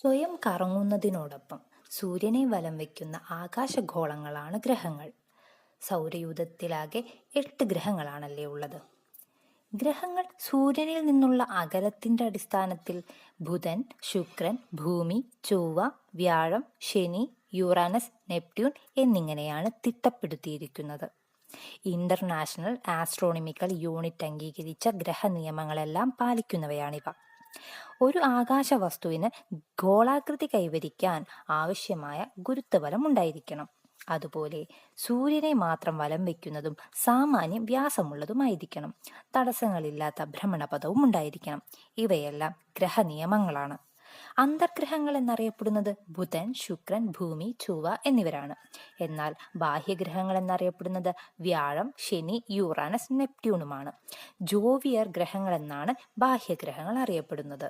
സ്വയം കറങ്ങുന്നതിനോടൊപ്പം സൂര്യനെ വലം വയ്ക്കുന്ന ആകാശഗോളങ്ങളാണ് ഗ്രഹങ്ങൾ. സൗരയൂഥത്തിലാകെ 8 ഗ്രഹങ്ങളാണല്ലേ ഉള്ളത്. ഗ്രഹങ്ങൾ സൂര്യനിൽ നിന്നുള്ള അകലത്തിന്റെ അടിസ്ഥാനത്തിൽ ബുധൻ, ശുക്രൻ, ഭൂമി, ചൊവ്വ, വ്യാഴം, ശനി, യുറാനസ്, നെപ്റ്റ്യൂൺ എന്നിങ്ങനെയാണ് തിട്ടപ്പെടുത്തിയിരിക്കുന്നത്. ഇന്റർനാഷണൽ ആസ്ട്രോണമിക്കൽ യൂണിറ്റ് അംഗീകരിച്ച ഗ്രഹനിയമങ്ങളെല്ലാം പാലിക്കുന്നവയാണിവ. ഒരു ആകാശവസ്തുവിന് ഗോളാകൃതി കൈവരിക്കാൻ ആവശ്യമായ ഗുരുത്വബലം ഉണ്ടായിരിക്കണം. അതുപോലെ സൂര്യനെ മാത്രം വലം വയ്ക്കുന്നതും സാമാന്യം വ്യാസമുള്ളതുമായിരിക്കണം. തടസ്സങ്ങളില്ലാത്ത ഭ്രമണപഥവും ഉണ്ടായിരിക്കണം. ഇവയെല്ലാം ഗ്രഹനിയമങ്ങളാണ്. അന്തർഗ്രഹങ്ങൾ എന്നറിയപ്പെടുന്നത് ബുധൻ, ശുക്രൻ, ഭൂമി, ചൊവ്വ എന്നിവരാണ്. എന്നാൽ ബാഹ്യഗ്രഹങ്ങൾ എന്നറിയപ്പെടുന്നത് വ്യാഴം, ശനി, യുറാനസ്, നെപ്റ്റ്യൂണുമാണ്. ജോവിയർ ഗ്രഹങ്ങൾ എന്നാണ് ബാഹ്യഗ്രഹങ്ങൾ അറിയപ്പെടുന്നത്.